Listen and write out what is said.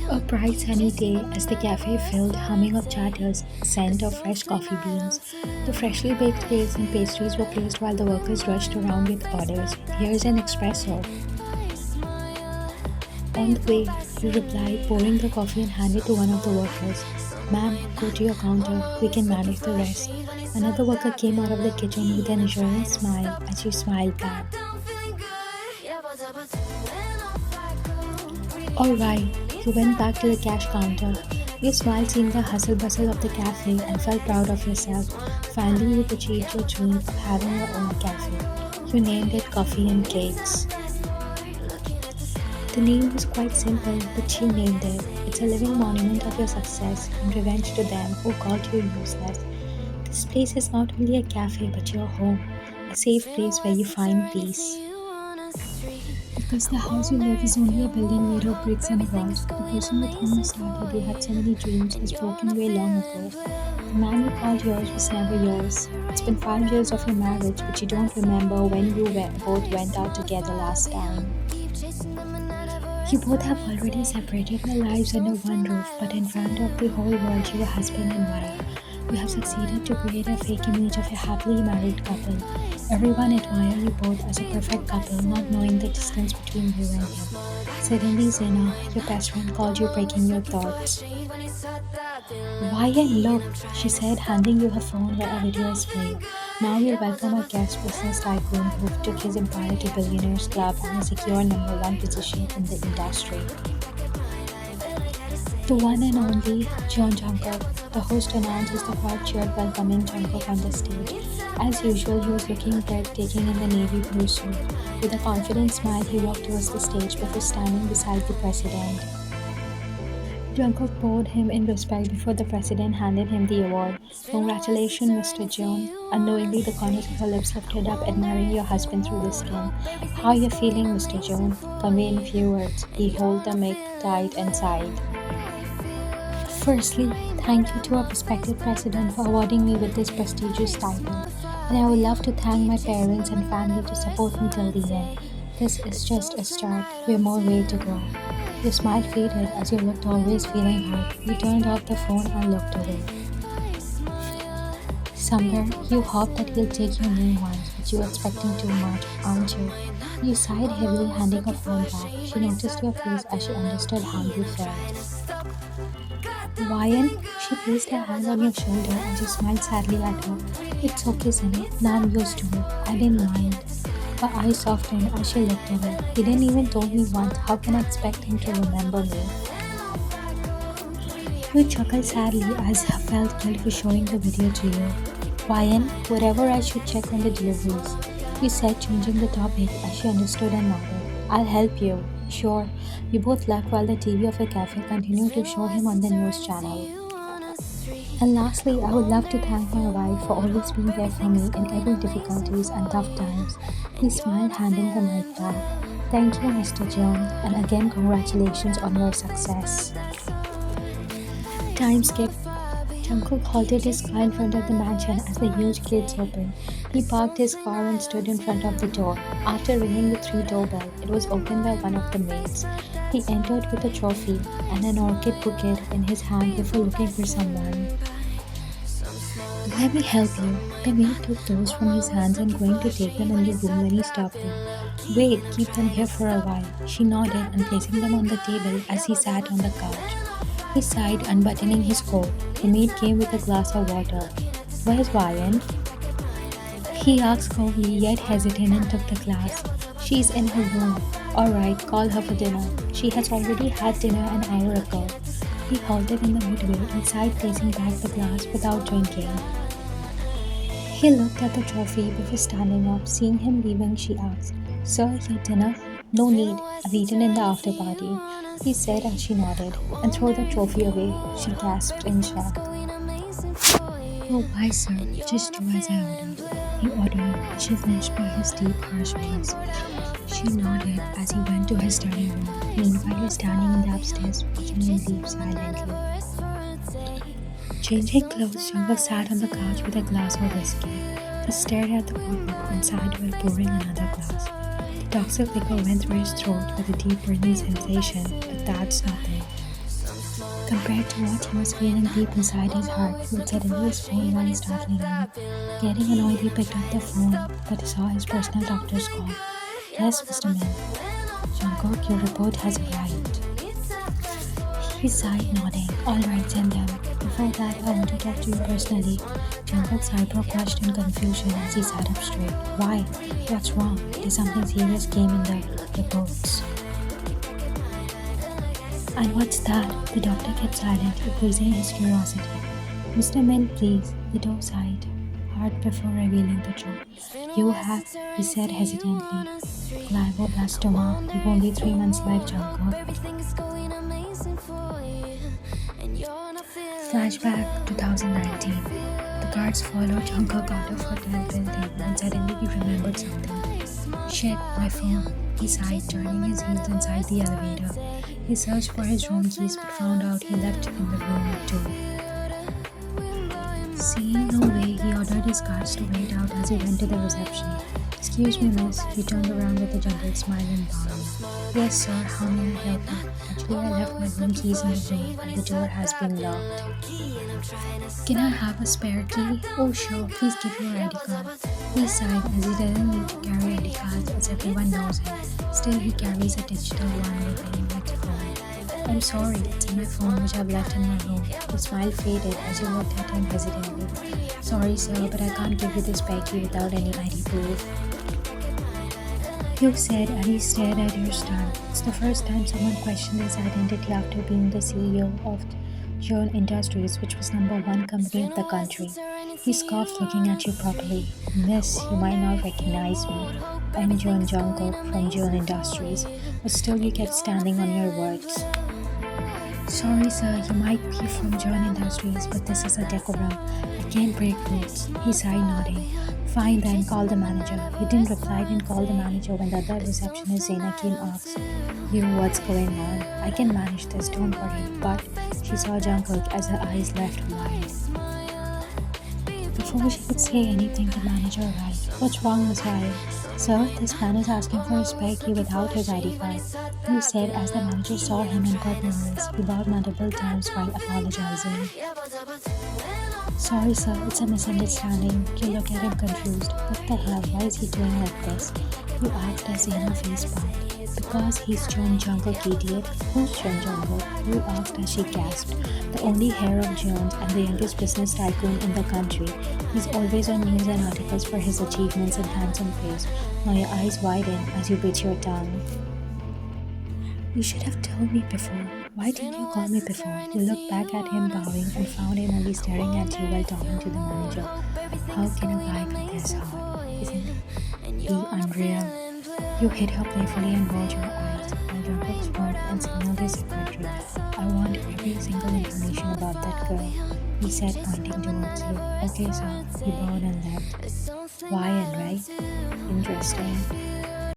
A bright sunny day as the cafe filled, humming of chatters, scent of fresh coffee beans. The freshly baked cakes and pastries were placed while the workers rushed around with orders. Here's an espresso. On the way, you replied, pouring the coffee and handed to one of the workers. Ma'am, go to your counter. We can manage the rest. Another worker came out of the kitchen with an assuring smile as you smiled back. Alright, you went back to the cash counter. You smiled seeing the hustle bustle of the cafe and felt proud of yourself. Finally, you achieved your dream of having your own cafe. You named it Coffee and Cakes. The name was quite simple, but you named it. It's a living monument of your success and revenge to them who called you useless. This place is not only a cafe but your home, a safe place where you find peace. Because the house you live is only a building made of bricks and walls. The person with whom you started, you had so many dreams, has broken away long ago. The man you called yours was never yours. It's been 5 years of your marriage, but you don't remember when you both went out together last time. You both have already separated your lives under one roof, but in front of the whole world, you are husband and wife. You have succeeded to create a fake image of a happily married couple. Everyone admire you both as a perfect couple, not knowing the distance between you and him. Suddenly, Zena, your best friend, called you, breaking your thoughts. Why and look, she said, handing you her phone where a video is playing. Now you'll welcome a guest business tycoon who took his empire to Billionaires Club and a secure number one position in the industry. The one and only John Jungkook, the host announced as the crowd cheered welcoming Jungkook on the stage. As usual, he was looking breathtaking in the navy blue suit. With a confident smile, he walked towards the stage before standing beside the president. Jungkook bowed him in respect before the president handed him the award. Congratulations, Mr. John. Unknowingly, the corners of her lips lifted up, admiring your husband through the skin. How are you feeling, Mr. John? Convey in few words. He held the mic tight and sighed. Firstly, thank you to our prospective president for awarding me with this prestigious title. And I would love to thank my parents and family to support me till the end. This is just a start. We have more way to go. Your smile faded as you looked always feeling hurt. You turned off the phone and looked away. Somewhere, you hoped that he'll take your name once, but you're expecting too much, aren't you? You sighed heavily, handing her phone back. She noticed your face as she understood how you felt. Ryan, she placed her hand on your shoulder and you smiled sadly at her. It's okay, Sunny. Now I'm used to it. I didn't mind. Her eyes softened as she looked away. He didn't even told me once. How can I expect him to remember me? You chuckled sadly as I felt guilt for showing the video to you. Ryan, whatever I should check on the deliveries. You said, changing the topic as she understood and nodded. I'll help you. Sure. You both left while the TV of the cafe continued to show him on the news channel. And lastly, I would love to thank my wife for always being there for me in every difficulties and tough times. He smiled, handing the mic back. Thank you, Mr. John, and again congratulations on your success. Time skip. Jungkook halted his car in front of the mansion as the huge gates opened. He parked his car and stood in front of the door. After ringing the 3 doorbell, it was opened by one of the maids. He entered with a trophy and an orchid bouquet in his hand before looking for someone. Let me help you. The maid took those from his hands and going to take them in the room when he stopped him. Wait, keep them here for a while. She nodded and placing them on the table as he sat on the couch. He sighed, unbuttoning his coat. The maid came with a glass of water. Where's Ryan? He asked coldly yet hesitant and took the glass. She's in her room. Alright, call her for dinner. She has already had dinner an hour ago. He halted in the midway and sighed, placing back the glass without drinking. He looked at the trophy before standing up. Seeing him leaving, she asked, Sir, your dinner? No need. I've eaten in the after party, he said as she nodded. And throw the trophy away, she gasped in shock. Oh, why, sir? Just do as I ordered. He ordered. She finished by his deep, harsh voice. She nodded as he went to his study room. Meanwhile, he was standing in the upstairs, watching him leave silently. Changing clothes, Jungkook sat on the couch with a glass of whiskey. He stared at the bottle and sighed while pouring another glass. The toxic liquor went through his throat with a deep burning sensation, but that's nothing. Compared to what he was feeling deep inside his heart, when suddenly his phone rang startlingly. Getting annoyed, he picked up the phone, but saw his personal doctor's call. Yes, Mr. Min. Jungkook, your report has arrived. He sighed, nodding. Alright, send them. Before that, I want to talk to you personally. Jungkook's eyebrow crushed in confusion as he sat up straight. Why? What's wrong? Did something serious came in the reports? And what's that? The doctor kept silent, increasing his curiosity. Mr. Min, please. The door sighed hard before revealing the truth. You have, he said hesitantly. Glioblastoma. You've only 3 months left, Jungkook. Flashback 2019. The guards followed Jungkook out of hotel building and suddenly he remembered something. Shit, my phone. He sighed, turning his heels inside the elevator. He searched for his room keys but found out he left in the room too. Seeing no way, he ordered his guards to wait out as he went to the reception. Excuse me, miss. He turned around with a gentle smile and bowed. Yes, sir. How may I help you? Actually, I left my room keys in the room and the door has been locked. Can I have a spare key? Oh, sure. Please give your ID card. He sighed as he doesn't need to carry ID cards as everyone knows him. Still, he carries a digital one with him at home. I'm sorry, it's in my phone which I've left in my room. The smile faded as he looked at him hesitantly. Sorry, sir, but I can't give you this spare key without any ID proof. You said, and he stared at your stunned. It's the first time someone questioned his identity after being the CEO of Jeon Industries, which was #1 company of the country. He scoffed, looking at you properly. Miss, you might not recognize me. I'm Jeon Jungkook from Jeon Industries, but still you kept standing on your words. Sorry, sir, you might be from Jeon Industries, but this is a decorum. I can't break rules. He sighed, nodding. Fine then, call the manager. He didn't reply, then call the manager when the other receptionist Zaina came asked, You, what's going on? I can manage this, don't worry. But she saw Jungkook as her eyes left wide. Before she could say anything, the manager arrived. What's wrong, Miss Ryan? Sir, this man is asking for his spare key without his ID card. He said as the manager saw him and got nervous. He bowed multiple times while apologizing. Sorry, sir, it's a misunderstanding. You look at him confused. What the hell? Why is he doing like this? You asked as Zaina face palmed. Because he's Jeon Jungkook, idiot. Who's Jeon Jungkook? You asked as she gasped. The only heir of Jeon and the youngest business tycoon in the country. He's always on news and articles for his achievements and handsome face. Now your eyes widen as you bit your tongue. You should have told me before. Why didn't you call me before? You looked back at him bowing and found him only staring at you while talking to the manager. How can a guy be this hard? Isn't he unreal? You hit her playfully and rolled your eyes. While Jungkook smirked and signaled his secretary. I want every single information about that girl, he said, pointing towards you. Okay, sir. He bowed and left. Why and right? Interesting.